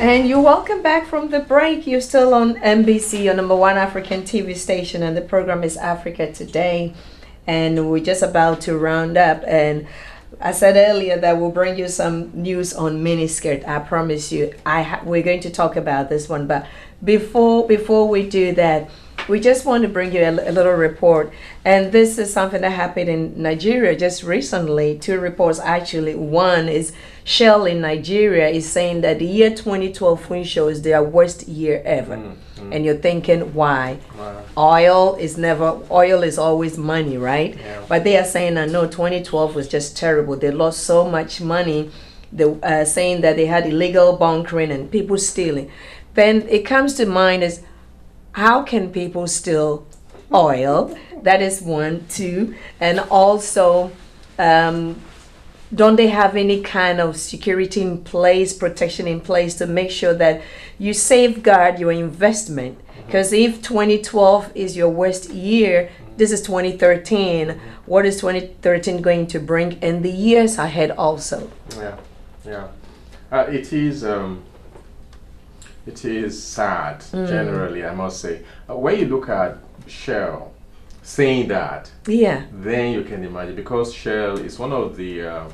And you're welcome back from the break. You're still on NBC, your number one African TV station, and the program is Africa Today. And we're just about to round up. And I said earlier that we'll bring you some news on miniskirt. I promise you, we're going to talk about this one. But before we do that, we just want to bring you a little report. And this is something that happened in Nigeria just recently. Two reports actually. One is Shell in Nigeria is saying that the year 2012 wind shows their worst year ever. And you're thinking, why? Wow. Oil is always money, right? Yeah. But they are saying that no, 2012 was just terrible. They lost so much money. They saying that they had illegal bunkering and people stealing. Then it comes to mind is, how can people steal oil? That is one. Two, and also, don't they have any kind of security in place, protection in place to make sure that you safeguard your investment? Because if 2012 is your worst year, this is 2013. What is 2013 going to bring in the years ahead also? Yeah. It is sad, generally, I must say. When you look at Shell saying that, then you can imagine, because Shell is one of the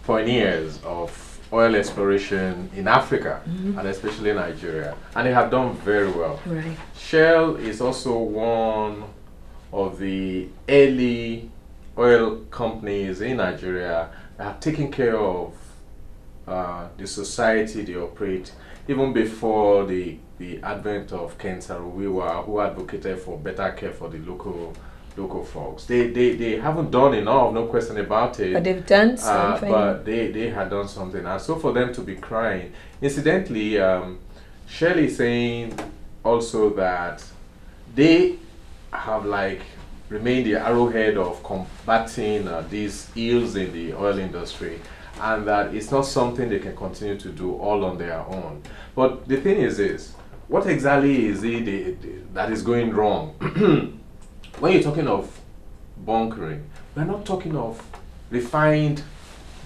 pioneers of oil exploration in Africa, and especially Nigeria, and they have done very well. Right. Shell is also one of the early oil companies in Nigeria that have taken care of the society they operate, even before the advent of Ken Saro-Wiwa, who advocated for better care for the local folks. They haven't done enough, no question about it. But they've done something. But they had done something. And so for them to be crying. Incidentally, Shelley is saying also that they have remained the arrowhead of combating these ills in the oil industry, and that it's not something they can continue to do all on their own. But the thing is this, what exactly is it that is going wrong? When you're talking of bunkering, we're not talking of refined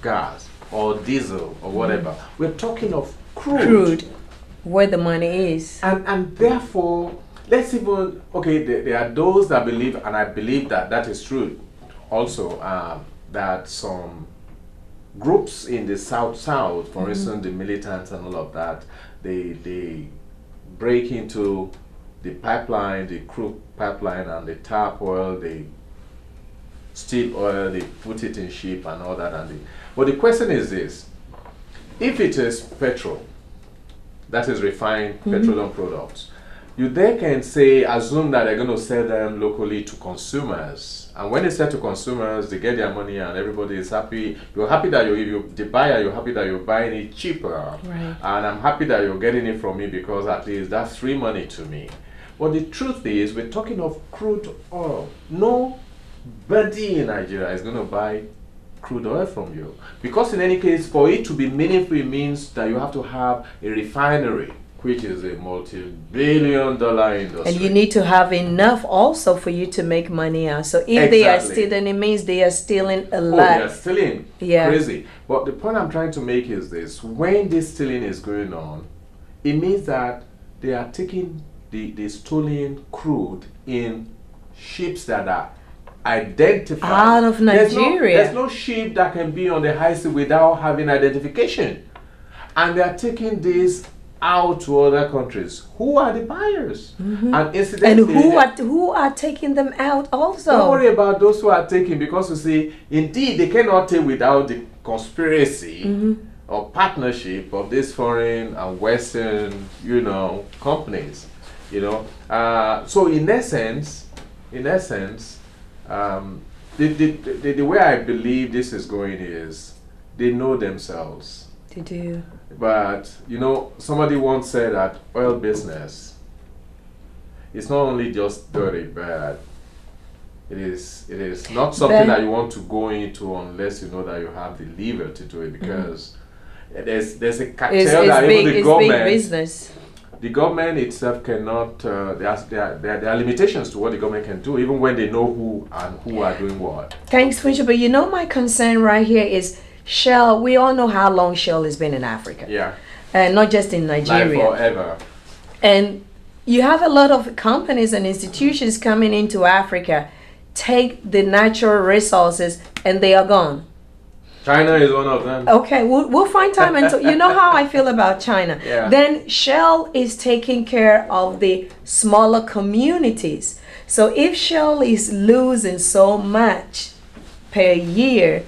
gas or diesel or whatever. We're talking of crude. Where the money is. And therefore, let's even, there are those that believe, and I believe that is true also, that some groups in the South, for instance, the militants and all of that, they break into the pipeline, the crude pipeline, and they tap oil, they steal oil, they put it in ship and all that. But the question is this: if it is petrol, that is refined petroleum products, you then can assume that they're going to sell them locally to consumers. And when they sell to consumers, they get their money and everybody is happy. You're happy that you're the buyer, you're happy that you're buying it cheaper. Right. And I'm happy that you're getting it from me because at least that's free money to me. But the truth is, we're talking of crude oil. Nobody in Nigeria is going to buy crude oil from you. Because in any case, for it to be meaningful, it means that you have to have a refinery, which is a multi-billion-dollar industry. And you need to have enough also for you to make money out. So if they are stealing, it means they are stealing a lot. They are stealing crazy. But the point I'm trying to make is this: when this stealing is going on, it means that they are taking the stolen crude in ships that are identified. Out of Nigeria. There's no ship that can be on the high sea without having identification. And they are taking this out to other countries. Who are the buyers? And incidentally, who are taking them out also? Don't worry about those who are taking, because you see, indeed they cannot take without the conspiracy or partnership of these foreign and Western, companies. So in essence, the way I believe this is going is they know themselves. They do. But somebody once said that oil business is not only just dirty, but it is not something that you want to go into unless you know that you have the lever to do it, because there's a cartel that even the government. Big business. The government itself cannot. There are limitations to what the government can do, even when they know who are doing what. Thanks, Funcho. But my concern right here is Shell. We all know how long Shell has been in Africa. Yeah. not just in Like Nigeria. forever. And you have a lot of companies and institutions coming into Africa, take the natural resources, and they are gone. China is one of them. Okay, we'll find time and you know how I feel about China. Yeah. Then Shell is taking care of the smaller communities. So if Shell is losing so much per year,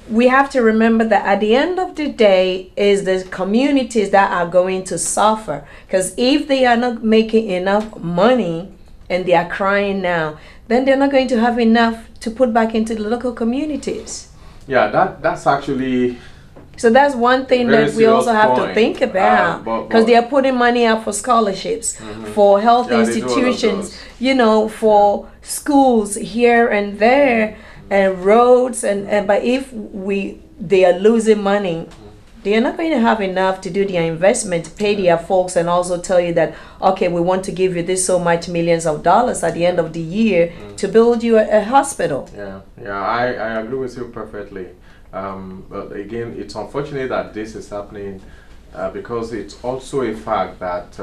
we have to remember that at the end of the day is the communities that are going to suffer, because if they are not making enough money and they are crying now, then they're not going to have enough to put back into the local communities. Yeah, that's actually So that's one thing very that we also serious have to point. think about, But- because they are putting money out for scholarships, for health Yeah, they do all of institutions, those. you know, for schools here and there, and roads, and but if they are losing money, they are not going to have enough to do their investment, pay their folks, and also tell you that, okay, we want to give you this so much millions of dollars at the end of the year to build you a hospital. Yeah, I agree with you perfectly. But again, it's unfortunate that this is happening because it's also a fact that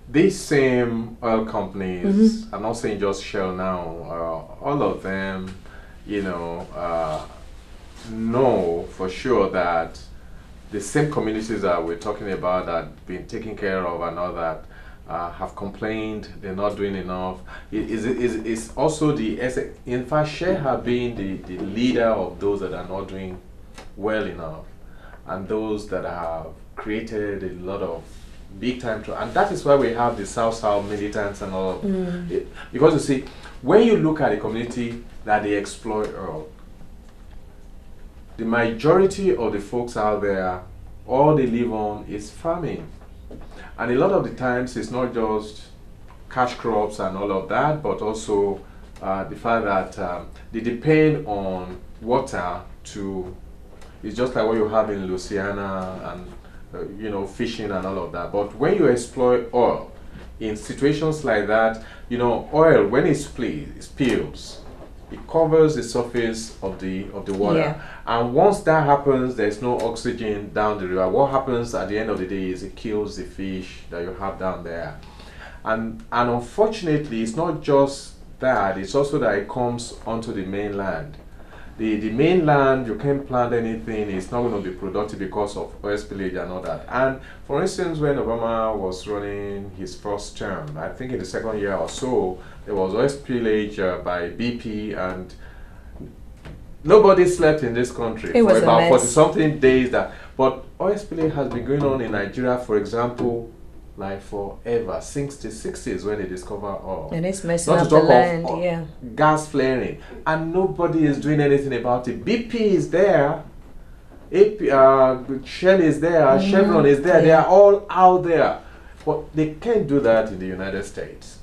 these same oil companies, I'm not saying just Shell now, all of them, you know for sure that the same communities that we're talking about that been taken care of and all that have complained they're not doing enough. It's also in fact Shell have been the leader of those that are not doing well enough, and those that have created a lot of big time and that is why we have the South militants and all of it. Because you see, when you look at a community that they exploit oil, the majority of the folks out there, all they live on is farming. And a lot of the times it's not just cash crops and all of that, but also the fact that they depend on water it's just like what you have in Louisiana and fishing and all of that. But when you exploit oil in situations like that, oil, when it spills, it covers the surface of the water. Yeah. And once that happens, there's no oxygen down the river. What happens at the end of the day is it kills the fish that you have down there. And unfortunately, it's not just that, it's also that it comes onto the mainland. The mainland, you can't plant anything, it's not going to be productive because of oil spillage and all that. And for instance, when Obama was running his first term, I think in the second year or so, there was oil spillage by BP, and nobody slept in this country It was for a about mess. 40-something days. But oil spillage has been going on in Nigeria, for example, like forever, since the 60s when they discovered oil. And it's messing Not up to the talk land, of yeah. gas flaring, and nobody is doing anything about it. BP is there, Shell is there, Chevron is there, they are all out there. But they can't do that in the United States.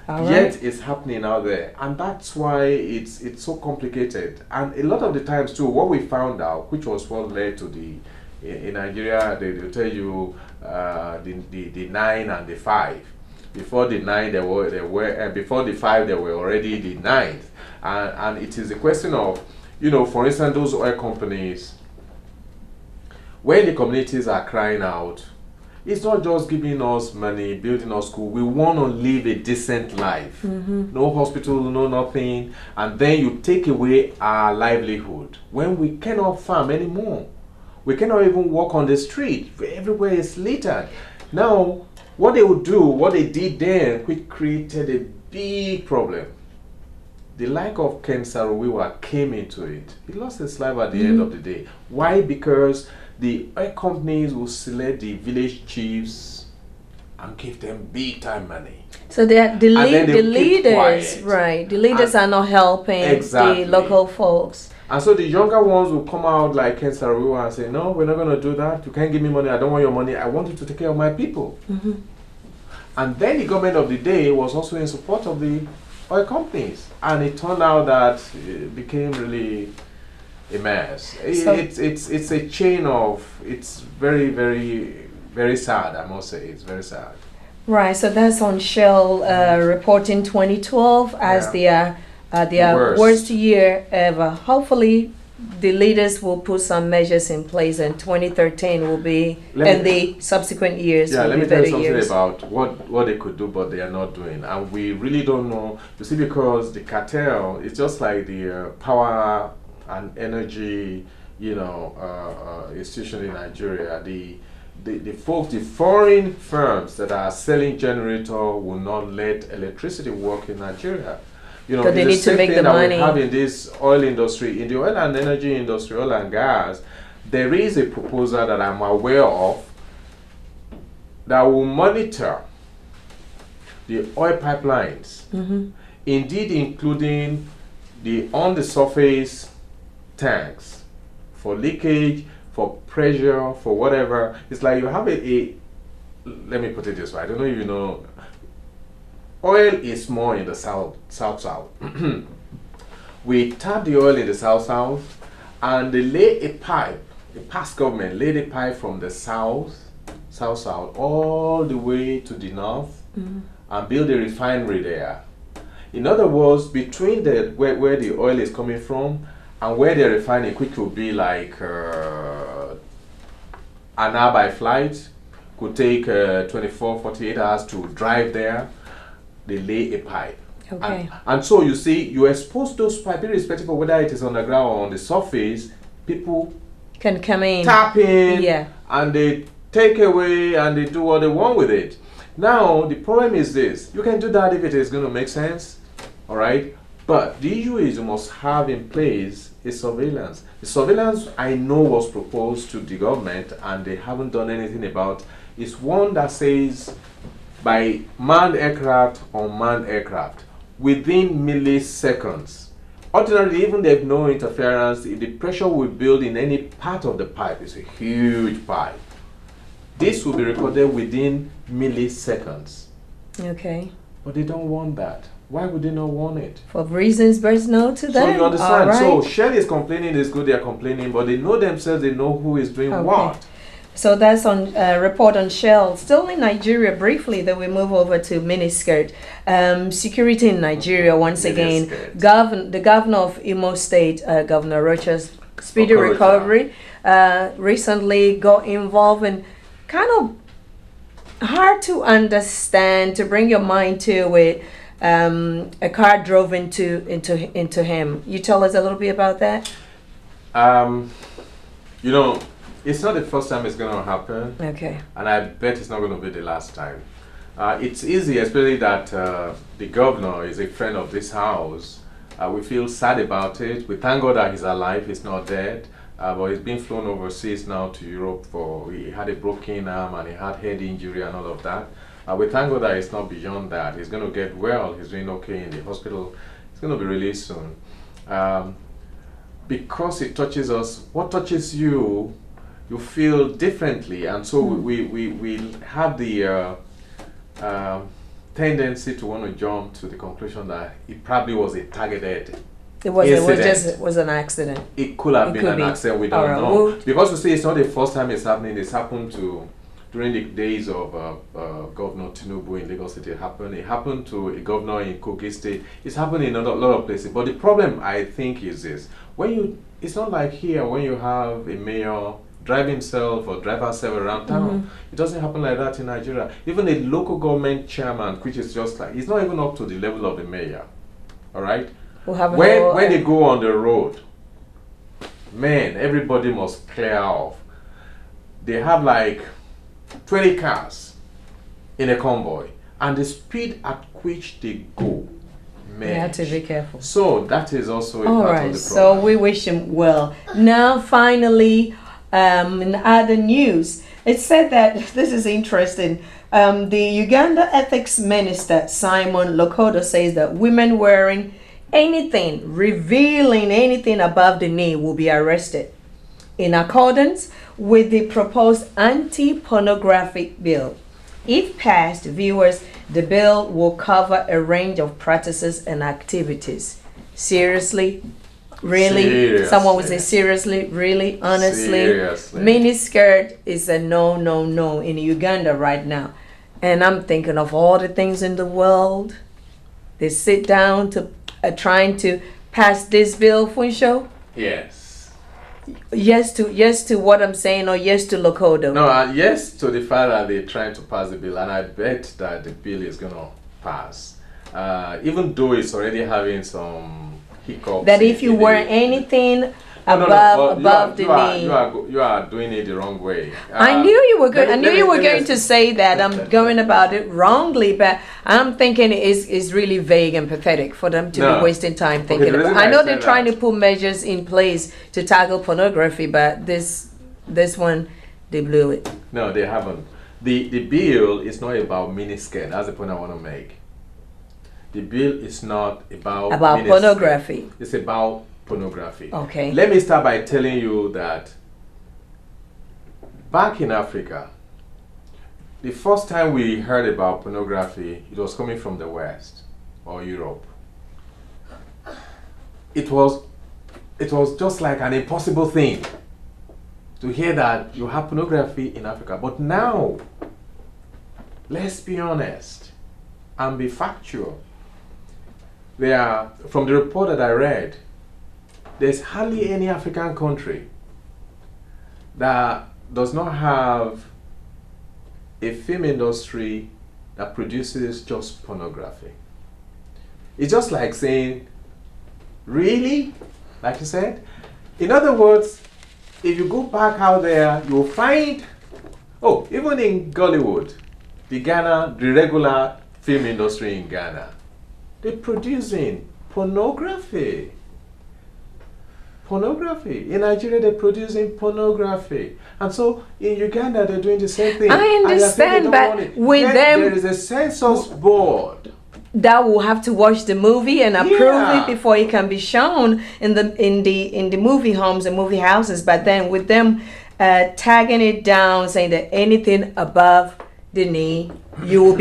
All Yet right. it's happening out there, and that's why it's so complicated. And a lot of the times too, what we found out, which was what led to in Nigeria, they tell you the 9 and the 5. Before the 9, before the 5, they were already the 9th. And it is a question of, for instance, those oil companies, when the communities are crying out, it's not just giving us money, building us school. We want to live a decent life. No hospital, no nothing. And then you take away our livelihood when we cannot farm anymore. We cannot even walk on the street. Everywhere is littered. Now, what they did then, which created a big problem. The like of Ken Saro-Wiwa came into it. He lost his life at the end of the day. Why? Because the oil companies will select the village chiefs and give them big time money. So the And then they keep leaders, quiet. right? The leaders And- are not helping Exactly. the local folks. And so the younger ones will come out like Ken Saro-Wiwa and say, no, we're not going to do that. You can't give me money. I don't want your money. I want you to take care of my people. And then the government of the day was also in support of the oil companies. And it turned out that it became really a mess. So- It's a chain of, it's very, very, very sad, I must say. It's very sad. Right, so that's on Shell reporting 2012 as their Worst. worst year ever. Hopefully, the leaders will put some measures in place, and 2013 will be, and the subsequent years Yeah, will let be me tell better you something years. about what they could do, but they are not doing, and we really don't know. You see, because the cartel is just like the power and energy, institution in Nigeria. The folks, the foreign firms that are selling generator will not let electricity work in Nigeria. Because they it's need the same to make thing the that money. we have in this oil industry, in the oil and energy industry, oil and gas. There is a proposal that I'm aware of that will monitor the oil pipelines, indeed including the on-the-surface tanks for leakage, for pressure, for whatever. It's like you have let me put it this way. I don't know if you know. Oil is more in the south. We tap the oil in the south, and they lay a pipe. The past government laid a pipe from the south, all the way to the north, and build a refinery there. In other words, between where the oil is coming from and where they're refining, which could be like an hour by flight, could take 24, 48 hours to drive there. They lay a pipe. Okay. And so you see, you expose those pipes, irrespective of whether it is on the ground or on the surface, people can come in, tap in, yeah, and they take away and they do what they want with it. Now, the problem is this: you can do that if it is going to make sense, all right? But the issue is you must have in place a surveillance. The surveillance I know was proposed to the government and they haven't done anything about is one that says by manned aircraft or unmanned aircraft within milliseconds. Ordinarily, even if no interference, if the pressure we build in any part of the pipe is a huge pipe, this will be recorded within milliseconds. Okay. But they don't want that. Why would they not want it? For reasons best known to them. So you understand. Right. So Shell is complaining, it's good they are complaining, but they know themselves, they know who is doing what. So that's on report on Shell. Still in Nigeria, briefly, then we move over to miniskirt. Security in Nigeria, once again. The governor of Imo State, Governor Rocha's speedy recovery, recently got involved in kind of hard to understand, to bring your mind to it. A car drove into him. You tell us a little bit about that? It's not the first time it's going to happen. Okay. And I bet it's not going to be the last time. It's easy, especially that the governor is a friend of this house. We feel sad about it. We thank God that he's alive, he's not dead. But he's been flown overseas now to Europe he had a broken arm and he had head injury and all of that. We thank God that it's not beyond that. He's going to get well. He's doing okay in the hospital. He's going to be released soon. Because it touches us, what touches you, you feel differently. And so we have the tendency to want to jump to the conclusion that it probably was a targeted It was an accident. It could have been an accident, we don't know. Because you see, it's not the first time it's happening. It's happened during the days of Governor Tinubu in Lagos City. It happened to a governor in Kogi State. It's happened in a lot of places. But the problem, I think, is this. It's not like here when you have a mayor drive himself or drive herself around town. It doesn't happen like that in Nigeria. Even a local government chairman, which is just like, he's not even up to the level of the mayor. All right? When they go on the road, man, everybody must clear off. They have like 20 cars in a convoy, and the speed at which they go, man. You have to be careful. So that is also a part of the problem. So we wish him well. Now, finally, in other news, it said that this is interesting. The Uganda Ethics Minister Simon Lokodo says that women wearing revealing anything above the knee will be arrested. In accordance with the proposed anti-pornographic bill. If passed, the bill will cover a range of practices and activities. Seriously? Really? Seriously. Someone would say seriously? Really? Honestly? Seriously. Miniskirt is a no in Uganda right now. And I'm thinking of all the things in the world. They sit down to trying to pass this bill, Funsho. Yes. yes to what I'm saying, or yes to Lokodo? No, yes to the fact that they're trying to pass the bill, and I bet that the bill is going to pass. Even though it's already having some hiccups. That if you wear anything above the knee. You are doing it the wrong way. I knew you were going. I knew you were going to say that. I'm going about it wrongly, but I'm thinking it's really vague and pathetic for them to be wasting time thinking about. I know they're trying to put measures in place to tackle pornography, but this one, they blew it. No, they haven't. The bill is not about miniskirt. That's the point I want to make. The bill is not about pornography. It's about pornography. Okay. Let me start by telling you that back in Africa, the first time we heard about pornography, it was coming from the West or Europe. It was just like an impossible thing to hear that you have pornography in Africa. But now, let's be honest and be factual. From the report that I read, there's hardly any African country that does not have a film industry that produces just pornography. It's just like saying, really? Like you said? In other words, if you go back out there, you'll find, even in Gollywood, the regular film industry in Ghana, they're producing pornography. Pornography. In Nigeria, they're producing pornography. And so in Uganda, they're doing the same thing. I understand, but with them, there is a census board that will have to watch the movie and approve it before it can be shown in the movie homes and movie houses. But then with them tagging it down, saying that anything above the knee, you will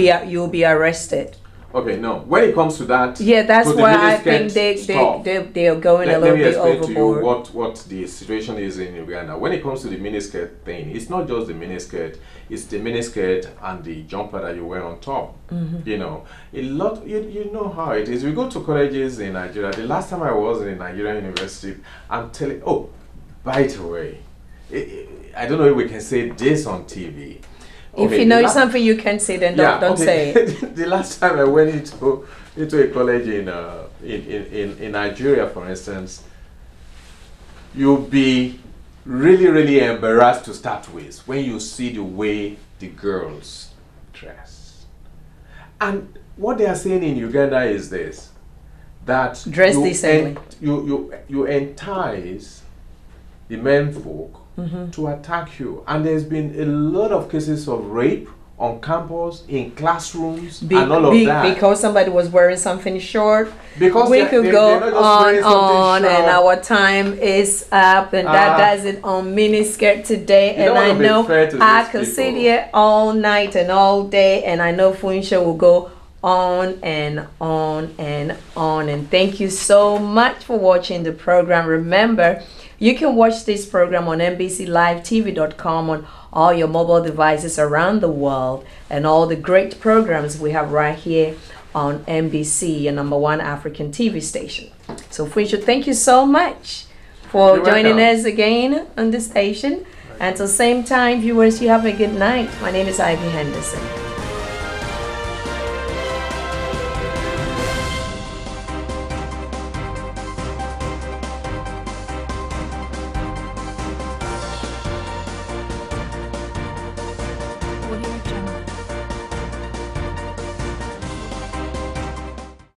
be arrested. Okay, no. When it comes to that, that's why I think they are going a little bit overboard. Let me explain to you what the situation is in Uganda. When it comes to the miniskirt thing, it's not just the miniskirt; it's the miniskirt and the jumper that you wear on top. Mm-hmm. You know, you know how it is. We go to colleges in Nigeria. The last time I was in a Nigerian university, I'm telling. Oh, by the way, I don't know if we can say this on TV. If you know something you can say, then don't say it. The last time I went into a college in Nigeria, for instance, you'll be really, really embarrassed to start with when you see the way the girls dress. And what they are saying in Uganda is this: that dress decently. You entice the men folk to attack you, and there's been a lot of cases of rape on campus, in classrooms, and all of that. Because somebody was wearing something short. Because we could go on, and our time is up, and that does it on miniskirt today. And I know I could sit here all night and all day, and I know Funsho will go on and on and on. And thank you so much for watching the program. Remember, you can watch this program on NBCLiveTV.com on all your mobile devices around the world, and all the great programs we have right here on NBC, your #1 African TV station. So Funsho, thank you so much for joining us again on the station. Until same time, viewers, you have a good night. My name is Ivy Henderson.